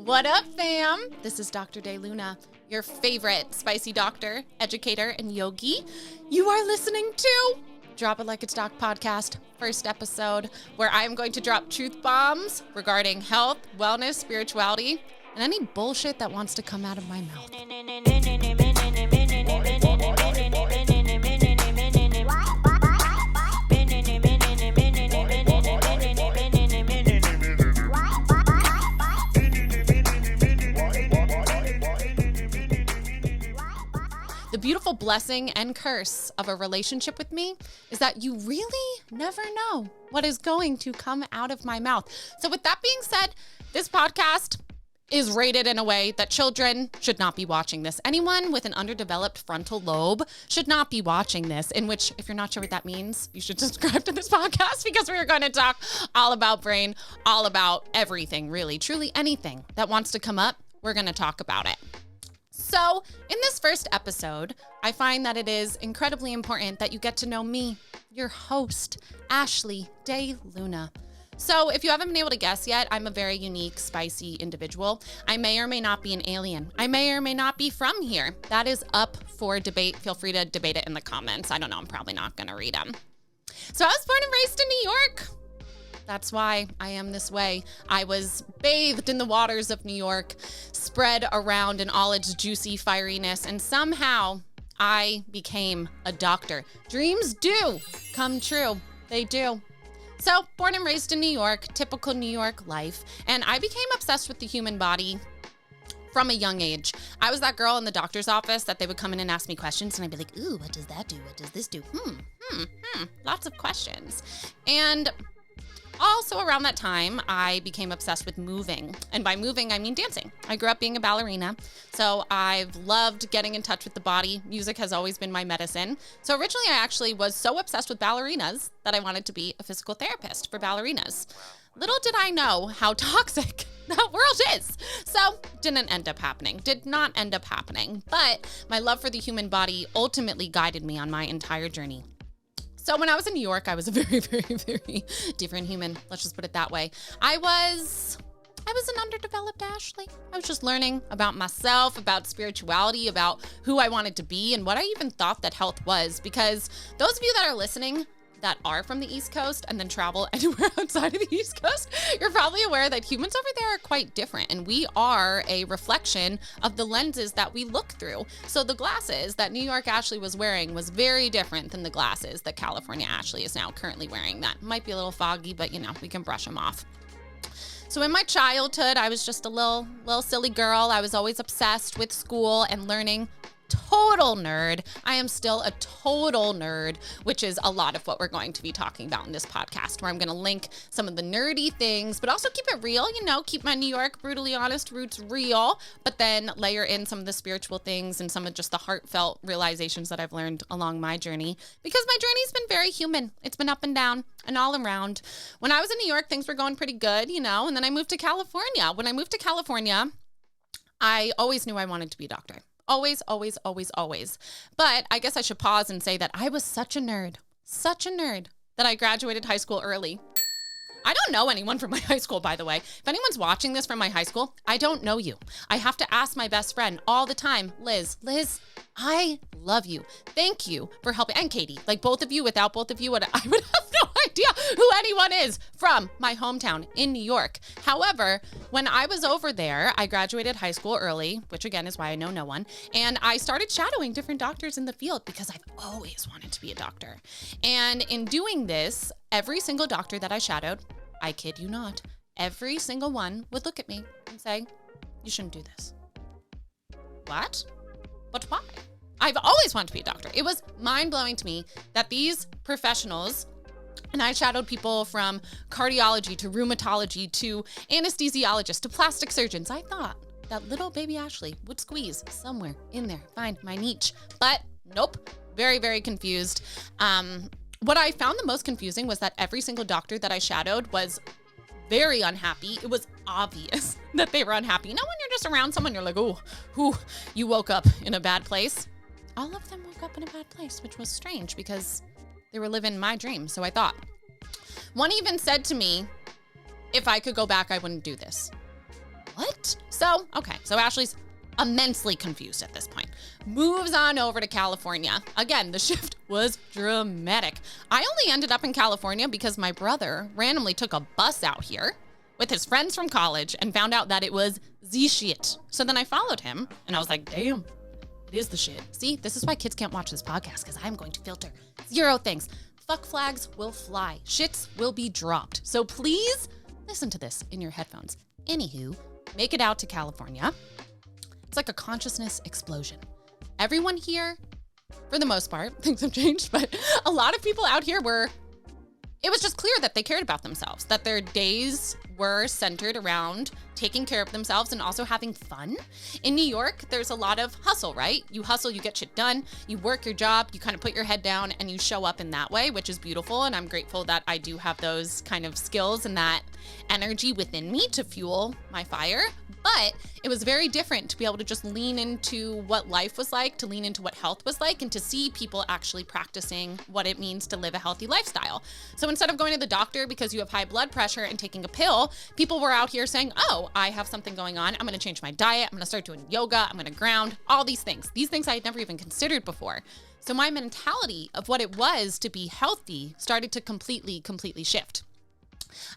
What up, fam? This is Dr. De Luna, your favorite spicy doctor, educator, and yogi. You are listening to Drop It Like It's Doc podcast, first episode, where I am going to drop truth bombs regarding health, wellness, spirituality, and any bullshit that wants to come out of my mouth. The beautiful blessing and curse of a relationship with me is that you really never know what is going to come out of my mouth. So with that being said, this podcast is rated in a way that children should not be watching this. Anyone with an underdeveloped frontal lobe should not be watching this, in which, if you're not sure what that means, you should subscribe to this podcast because we are going to talk all about brain, all about everything, really, truly anything that wants to come up, we're going to talk about it. So in this first episode, I find that it is incredibly important that you get to know me, your host, Ashley De Luna. So if you haven't been able to guess yet, I'm a very unique, spicy individual. I may or may not be an alien. I may or may not be from here. That is up for debate. Feel free to debate it in the comments. I don't know. I'm probably not going to read them. So I was born and raised in New York. That's why I am this way. I was bathed in the waters of New York, spread around in all its juicy fieriness, and somehow I became a doctor. Dreams do come true. They do. So, born and raised in New York, typical New York life, and I became obsessed with the human body from a young age. I was that girl in the doctor's office that they would come in and ask me questions, and I'd be like, ooh, what does that do? What does this do? Lots of questions. And also around that time, I became obsessed with moving. And by moving, I mean dancing. I grew up being a ballerina, so I've loved getting in touch with the body. Music has always been my medicine. So originally, I actually was so obsessed with ballerinas that I wanted to be a physical therapist for ballerinas. Little did I know how toxic that world is. So did not end up happening. But my love for the human body ultimately guided me on my entire journey. So when I was in New York, I was a very, very, very different human. Let's just put it that way. I was an underdeveloped Ashley. I was just learning about myself, about spirituality, about who I wanted to be, and what I even thought that health was. Because those of you that are listening that are from the East Coast and then travel anywhere outside of the East Coast, you're probably aware that humans over there are quite different, and we are a reflection of the lenses that we look through. So the glasses that New York Ashley was wearing was very different than the glasses that California Ashley is now currently wearing. That might be a little foggy, but we can brush them off. So in my childhood, I was just a little silly girl. I was always obsessed with school and learning. Total nerd. I am still a total nerd, which is a lot of what we're going to be talking about in this podcast, where I'm going to link some of the nerdy things, but also keep it real, keep my New York brutally honest roots real, but then layer in some of the spiritual things and some of just the heartfelt realizations that I've learned along my journey, because my journey's been very human. It's been up and down and all around. When I was in New York, things were going pretty good, and then I moved to California. When I moved to California, I always knew I wanted to be a doctor. Always. But I guess I should pause and say that I was such a nerd that I graduated high school early. I don't know anyone from my high school, by the way. If anyone's watching this from my high school, I don't know you. I have to ask my best friend all the time, Liz, I love you. Thank you for helping. And Katie, both of you, without both of you, I would have no idea who anyone is from my hometown in New York. However, when I was over there, I graduated high school early, which again is why I know no one. And I started shadowing different doctors in the field because I've always wanted to be a doctor. And in doing this, every single doctor that I shadowed, I kid you not, every single one would look at me and say, you shouldn't do this. What? But why? I've always wanted to be a doctor. It was mind-blowing to me that these professionals, and I shadowed people from cardiology to rheumatology to anesthesiologists to plastic surgeons. I thought that little baby Ashley would squeeze somewhere in there, find my niche. But nope, very, very confused. What I found the most confusing was that every single doctor that I shadowed was very unhappy. It was obvious that they were unhappy. When you're just around someone, you're like, oh, you woke up in a bad place. All of them woke up in a bad place, which was strange because they were living my dream. So I thought. One even said to me, if I could go back, I wouldn't do this. What? So Ashley's immensely confused at this point. Moves on over to California. Again, the shift was dramatic. I only ended up in California because my brother randomly took a bus out here with his friends from college and found out that it was the shit. So then I followed him and I was like, damn, it is the shit. See, this is why kids can't watch this podcast, because I'm going to filter 0 things. Fuck flags will fly. Shits will be dropped. So please listen to this in your headphones. Anywho, make it out to California. It's like a consciousness explosion. Everyone here, for the most part, things have changed, but a lot of people out here it was just clear that they cared about themselves, that their days were centered around taking care of themselves and also having fun. In New York, there's a lot of hustle, right? You hustle, you get shit done, you work your job, you kind of put your head down and you show up in that way, which is beautiful. And I'm grateful that I do have those kind of skills and that energy within me to fuel my fire. But it was very different to be able to just lean into what life was like, to lean into what health was like, and to see people actually practicing what it means to live a healthy lifestyle. So instead of going to the doctor because you have high blood pressure and taking a pill, people were out here saying, oh, I have something going on. I'm going to change my diet. I'm going to start doing yoga. I'm going to ground, all these things. These things I had never even considered before. So my mentality of what it was to be healthy started to completely shift.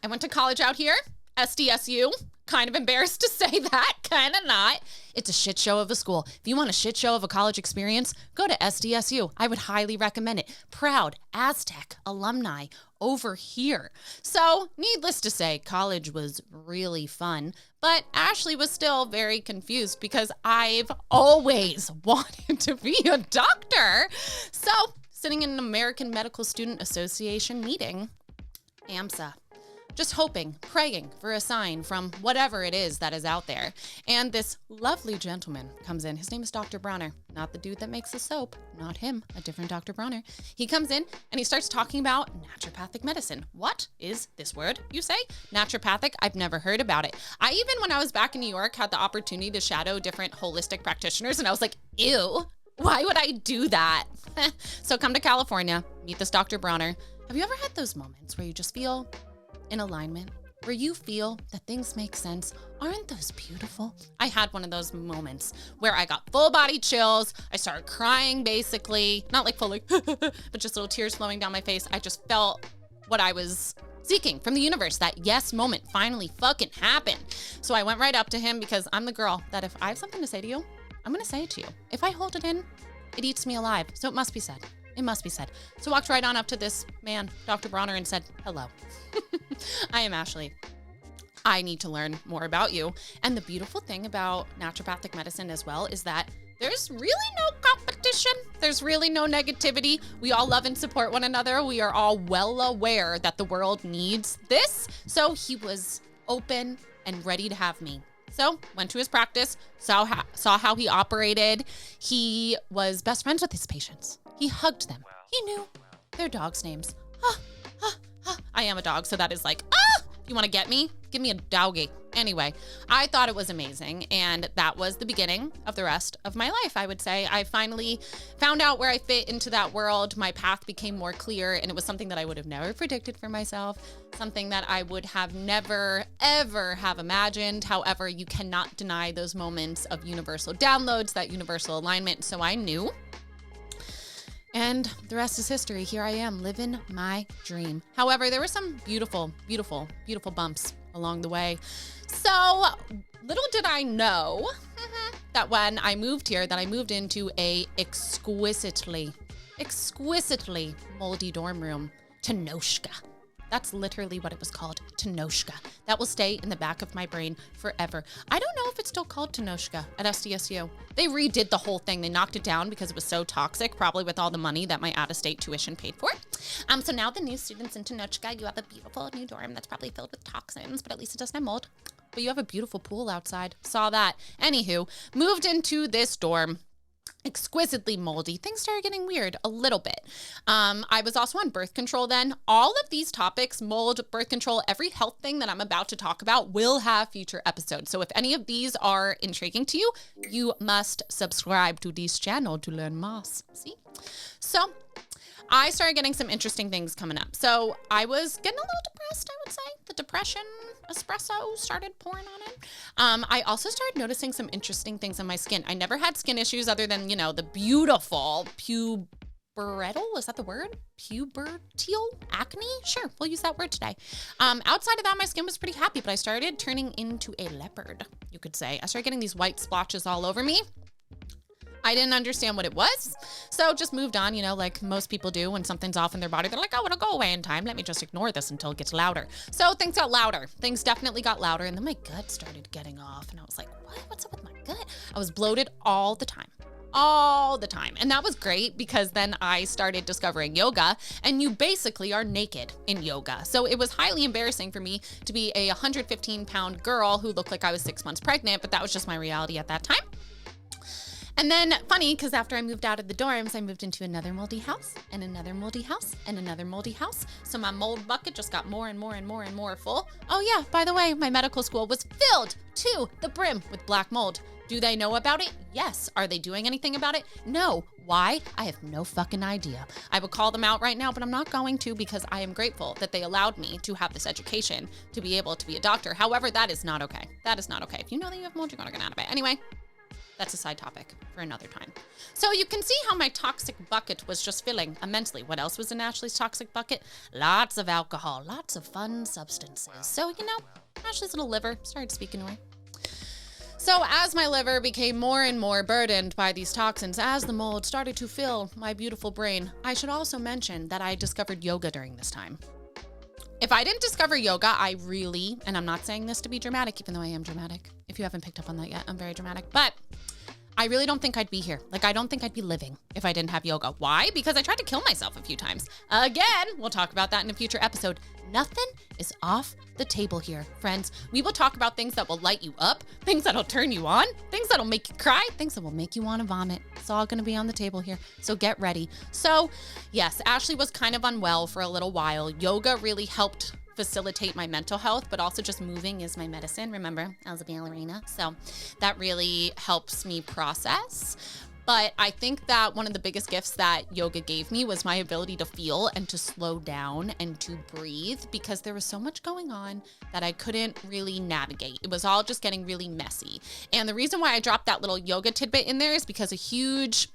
I went to college out here, SDSU. Kind of embarrassed to say that, kind of not. It's a shit show of a school. If you want a shit show of a college experience, go to SDSU. I would highly recommend it. Proud Aztec alumni over here. So, needless to say, college was really fun, but Ashley was still very confused because I've always wanted to be a doctor. So, sitting in an American Medical Student Association meeting, AMSA. Just hoping, praying for a sign from whatever it is that is out there. And this lovely gentleman comes in. His name is Dr. Bronner, not the dude that makes the soap, not him, a different Dr. Bronner. He comes in and he starts talking about naturopathic medicine. What is this word, you say? Naturopathic? I've never heard about it. I even, when I was back in New York, had the opportunity to shadow different holistic practitioners, and I was like, ew, why would I do that? So come to California, meet this Dr. Bronner. Have you ever had those moments where you just feel in alignment, where you feel that things make sense? Aren't those beautiful? I had one of those moments where I got full body chills. I started crying, basically, not like full, but just little tears flowing down my face. I just felt what I was seeking from the universe. That yes moment finally fucking happened. So I went right up to him because I'm the girl that if I have something to say to you, I'm going to say it to you. If I hold it in, it eats me alive. So it must be said. It must be said. So walked right on up to this man, Dr. Bronner, and said, hello. I am Ashley. I need to learn more about you. And the beautiful thing about naturopathic medicine as well is that there's really no competition. There's really no negativity. We all love and support one another. We are all well aware that the world needs this. So he was open and ready to have me. So went to his practice, saw how he operated. He was best friends with his patients. He hugged them. He knew their dogs' names. I am a dog, so that is like, if you want to get me, give me a doggy. Anyway, I thought it was amazing, and that was the beginning of the rest of my life, I would say. I finally found out where I fit into that world. My path became more clear, and it was something that I would have never predicted for myself, something that I would have never, ever have imagined. However, you cannot deny those moments of universal downloads, that universal alignment, so I knew. And the rest is history. Here I am living my dream. However, there were some beautiful, beautiful, beautiful bumps along the way. So little did I know that when I moved here, that I moved into a exquisitely moldy dorm room, Tenoshka. That's literally what it was called, Tenoshka. That will stay in the back of my brain forever. I don't know if it's still called Tenoshka at SDSU. They redid the whole thing. They knocked it down because it was so toxic, probably with all the money that my out-of-state tuition paid for. So now the new students in Tenoshka, you have a beautiful new dorm that's probably filled with toxins, but at least it doesn't have mold. But you have a beautiful pool outside. Saw that. Anywho, moved into this dorm. Exquisitely moldy. Things started getting weird a little bit. I was also on birth control then. All of these topics, mold, birth control, every health thing that I'm about to talk about will have future episodes. So if any of these are intriguing to you, you must subscribe to this channel to learn more. See? So I started getting some interesting things coming up. So I was getting a little depressed, I would say. The depression espresso started pouring on it. I also started noticing some interesting things on my skin. I never had skin issues other than, the beautiful pubertal, is that the word? Puberteal acne? Sure, we'll use that word today. Outside of that, my skin was pretty happy, but I started turning into a leopard, you could say. I started getting these white splotches all over me. I didn't understand what it was, so just moved on, like most people do when something's off in their body. They're like, oh, it'll go away in time. Let me just ignore this until it gets louder. So things got louder. Things definitely got louder, and then my gut started getting off, and I was like, what? What's up with my gut? I was bloated all the time. And that was great because then I started discovering yoga, and you basically are naked in yoga. So it was highly embarrassing for me to be a 115-pound girl who looked like I was 6 months pregnant, but that was just my reality at that time. And then funny, because after I moved out of the dorms, I moved into another moldy house and another moldy house and another moldy house. So my mold bucket just got more and more and more and more full. Oh yeah, by the way, my medical school was filled to the brim with black mold. Do they know about it? Yes. Are they doing anything about it? No. Why? I have no fucking idea. I would call them out right now, but I'm not going to because I am grateful that they allowed me to have this education to be able to be a doctor. However, that is not okay. That is not okay. If you know that you have mold, you're going to get out of it. Anyway. That's a side topic for another time. So you can see how my toxic bucket was just filling immensely. What else was in Ashley's toxic bucket? Lots of alcohol, lots of fun substances. So, Ashley's little liver started speaking to her. So as my liver became more and more burdened by these toxins, as the mold started to fill my beautiful brain, I should also mention that I discovered yoga during this time. If I didn't discover yoga, I really, and I'm not saying this to be dramatic, even though I am dramatic. If you haven't picked up on that yet, I'm very dramatic. But I really don't think I'd be here. I don't think I'd be living if I didn't have yoga. Why? Because I tried to kill myself a few times. Again, we'll talk about that in a future episode. Nothing is off the table here, friends. We will talk about things that will light you up, things that'll turn you on, things that'll make you cry, things that will make you want to vomit. It's all going to be on the table here. So get ready. So yes, Ashley was kind of unwell for a little while. Yoga really helped facilitate my mental health, but also just moving is my medicine. Remember, I was a ballerina, so that really helps me process. But I think that one of the biggest gifts that yoga gave me was my ability to feel and to slow down and to breathe, because there was so much going on that I couldn't really navigate. It was all just getting really messy. And the reason why I dropped that little yoga tidbit in there is because a huge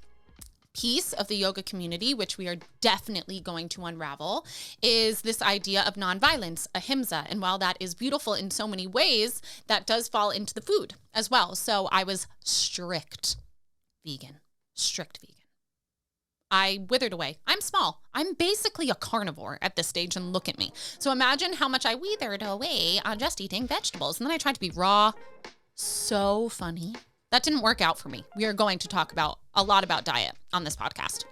piece of the yoga community, which we are definitely going to unravel, is this idea of nonviolence, ahimsa. And while that is beautiful in so many ways, that does fall into the food as well. So I was strict vegan. I withered away. I'm small. I'm basically a carnivore at this stage, and look at me. So imagine how much I withered away on just eating vegetables. And then I tried to be raw. So funny. That didn't work out for me. We are going to talk about a lot about diet on this podcast.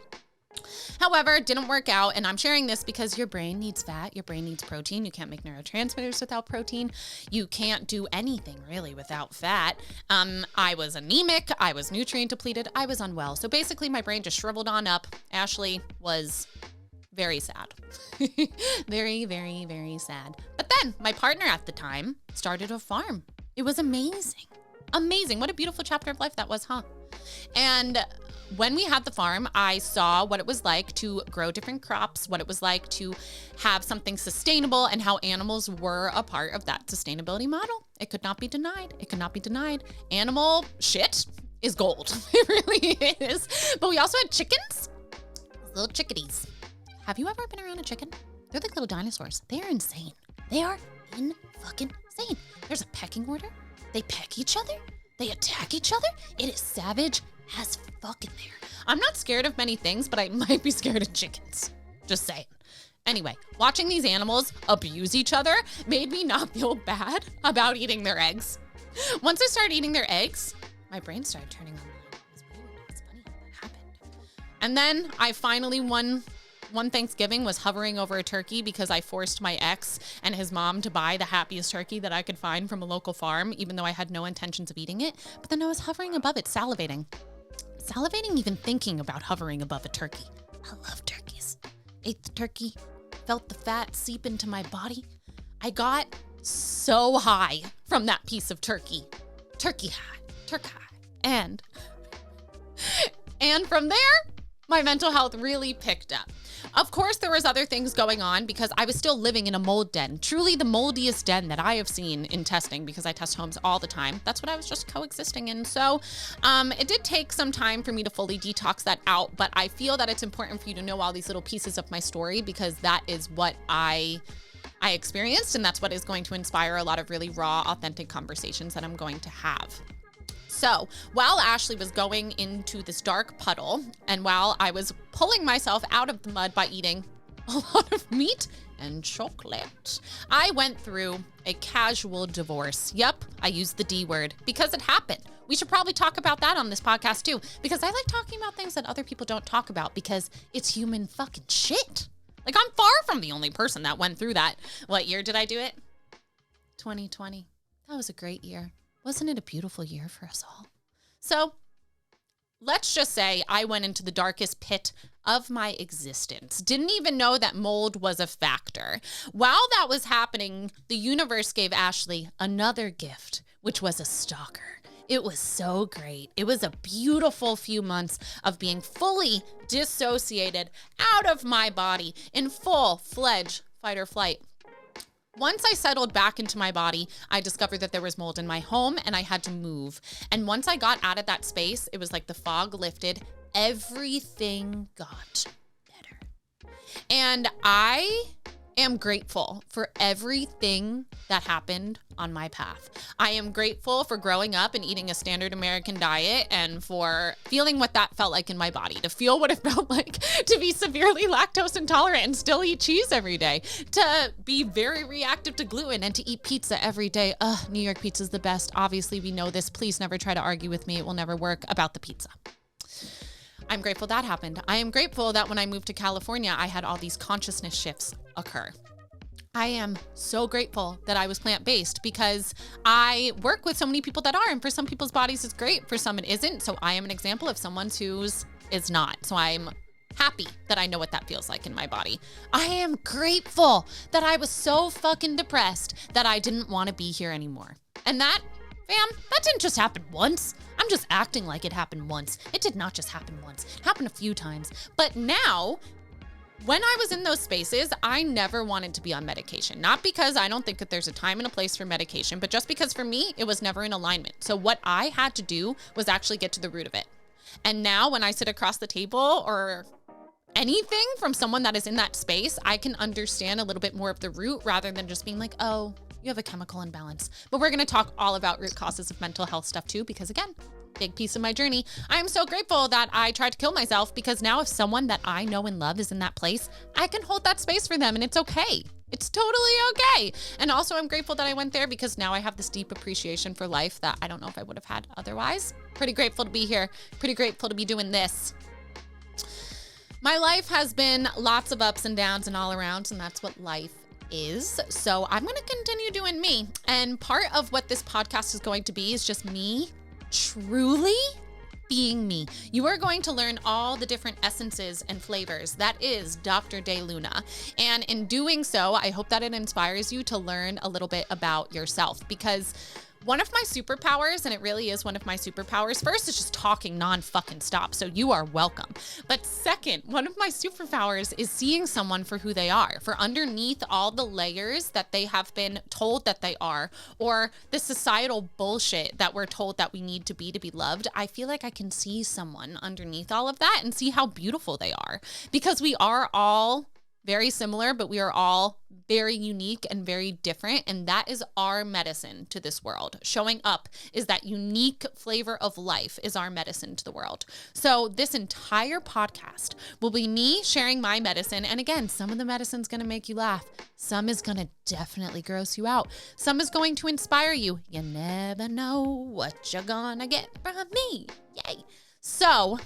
However, it didn't work out, and I'm sharing this because your brain needs fat, your brain needs protein. You can't make neurotransmitters without protein. You can't do anything really without fat. I was anemic, I was nutrient depleted, I was unwell. So basically my brain just shriveled on up. Ashley was very sad. Very, very, very sad. But then my partner at the time started a farm. It was amazing. Amazing. What a beautiful chapter of life that was, huh? And when we had the farm, I saw what it was like to grow different crops, what it was like to have something sustainable, and how animals were a part of that sustainability model. It could not be denied. It could not be denied. Animal shit is gold. It really is. But we also had chickens, little chickadees. Have you ever been around a chicken? They're like little dinosaurs. They are insane. They are fucking insane. There's a pecking order. They peck each other. They attack each other. It is savage as fuck in there. I'm not scared of many things, but I might be scared of chickens. Just saying. Anyway, watching these animals abuse each other made me not feel bad about eating their eggs. Once I started eating their eggs, my brain started turning on. It's funny how that happened. And then I finally one Thanksgiving was hovering over a turkey because I forced my ex and his mom to buy the happiest turkey that I could find from a local farm, even though I had no intentions of eating it. But then I was hovering above it, salivating even thinking about hovering above a turkey. I love turkeys. Ate the turkey, felt the fat seep into my body. I got so high from that piece of turkey. Turkey high. And from there, my mental health really picked up. Of course, there was other things going on because I was still living in a mold den, truly the moldiest den that I have seen in testing because I test homes all the time. That's what I was just coexisting in. So it did take some time for me to fully detox that out, but I feel that it's important for you to know all these little pieces of my story because that is what I experienced, and that's what is going to inspire a lot of really raw, authentic conversations that I'm going to have. So while Ashley was going into this dark puddle and while I was pulling myself out of the mud by eating a lot of meat and chocolate, I went through a casual divorce. Yep, I used the D word because it happened. We should probably talk about that on this podcast too, because I like talking about things that other people don't talk about because it's human fucking shit. Like, I'm far from the only person that went through that. What year did I do it? 2020. That was a great year. Wasn't it a beautiful year for us all? So let's just say I went into the darkest pit of my existence. Didn't even know that mold was a factor. While that was happening, the universe gave Ashley another gift, which was a stalker. It was so great. It was a beautiful few months of being fully dissociated out of my body in full-fledged fight or flight. Once I settled back into my body, I discovered that there was mold in my home and I had to move. And once I got out of that space, it was like the fog lifted. Everything got better. And I am grateful for everything that happened on my path. I am grateful for growing up and eating a standard American diet and for feeling what that felt like in my body, to feel what it felt like to be severely lactose intolerant and still eat cheese every day, to be very reactive to gluten and to eat pizza every day. New York pizza is the best. Obviously, we know this. Please never try to argue with me. It will never work about the pizza. I'm grateful that happened. I am grateful that when I moved to California, I had all these consciousness shifts occur. I am so grateful that I was plant-based because I work with so many people that are, and for some people's bodies it's great, for some it isn't. So I am an example of someone whose is not. So I'm happy that I know what that feels like in my body. I am grateful that I was so fucking depressed that I didn't want to be here anymore. And that, fam, that didn't just happen once. I'm just acting like it happened once. It did not just happen once. It happened a few times. But now, when I was in those spaces, I never wanted to be on medication. Not because I don't think that there's a time and a place for medication, but just because for me, it was never in alignment. So what I had to do was actually get to the root of it. And now when I sit across the table or anything from someone that is in that space, I can understand a little bit more of the root rather than just being like, oh, you have a chemical imbalance. But we're going to talk all about root causes of mental health stuff too, because again, big piece of my journey. I am so grateful that I tried to kill myself because now if someone that I know and love is in that place, I can hold that space for them and it's okay. It's totally okay. And also I'm grateful that I went there because now I have this deep appreciation for life that I don't know if I would have had otherwise. Pretty grateful to be here. Pretty grateful to be doing this. My life has been lots of ups and downs and all arounds, and that's what life is. So I'm going to continue doing me. And part of what this podcast is going to be is just me truly being me. You are going to learn all the different essences and flavors. That is Dr. De Luna. And in doing so, I hope that it inspires you to learn a little bit about yourself, because one of my superpowers, and it really is one of my superpowers, first is just talking non-fucking stop, so you are welcome. But second, one of my superpowers is seeing someone for who they are, for underneath all the layers that they have been told that they are, or the societal bullshit that we're told that we need to be loved. I feel like I can see someone underneath all of that and see how beautiful they are, because we are all very similar, but we are all very unique and very different. And that is our medicine to this world. Showing up is that unique flavor of life is our medicine to the world. So this entire podcast will be me sharing my medicine. And again, some of the medicine's going to make you laugh. Some is going to definitely gross you out. Some is going to inspire you. You never know what you're going to get from me. Yay. So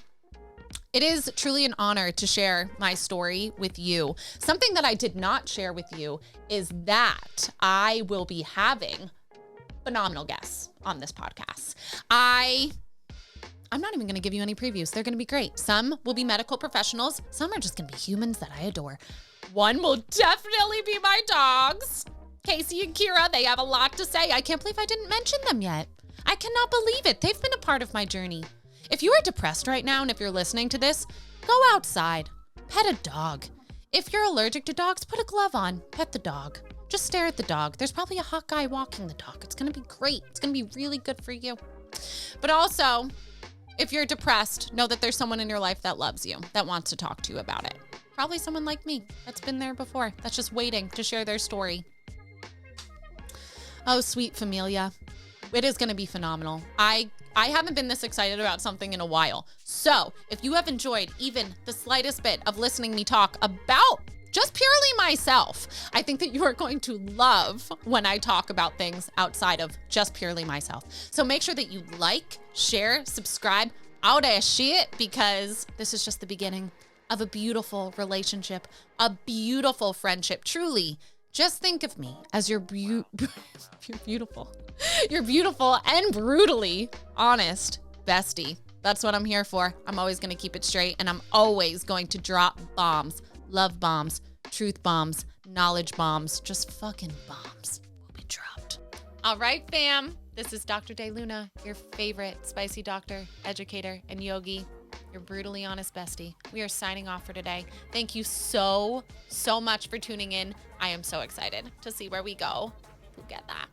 it is truly an honor to share my story with you. Something that I did not share with you is that I will be having phenomenal guests on this podcast. I'm not even going to give you any previews. They're going to be great. Some will be medical professionals. Some are just going to be humans that I adore. One will definitely be my dogs, Casey and Kira. They have a lot to say. I can't believe I didn't mention them yet. I cannot believe it. They've been a part of my journey. If you are depressed right now and if you're listening to this, go outside, pet a dog. If you're allergic to dogs, put a glove on, pet the dog. Just stare at the dog. There's probably a hot guy walking the dog. It's going to be great. It's going to be really good for you. But also, if you're depressed, know that there's someone in your life that loves you, that wants to talk to you about it. Probably someone like me that's been there before, that's just waiting to share their story. Oh, sweet familia. It is going to be phenomenal. I haven't been this excited about something in a while. So if you have enjoyed even the slightest bit of listening me talk about just purely myself, I think that you are going to love when I talk about things outside of just purely myself. So make sure that you like, share, subscribe, all that shit, because this is just the beginning of a beautiful relationship, a beautiful friendship. Truly, just think of me as your beautiful and brutally honest bestie. That's what I'm here for. I'm always going to keep it straight, and I'm always going to drop bombs. Love bombs, truth bombs, knowledge bombs, just fucking bombs will be dropped. All right, fam. This is Dr. De Luna, your favorite spicy doctor, educator, and yogi, your brutally honest bestie. We are signing off for today. Thank you so much for tuning in. I am so excited to see where we go. We'll get that.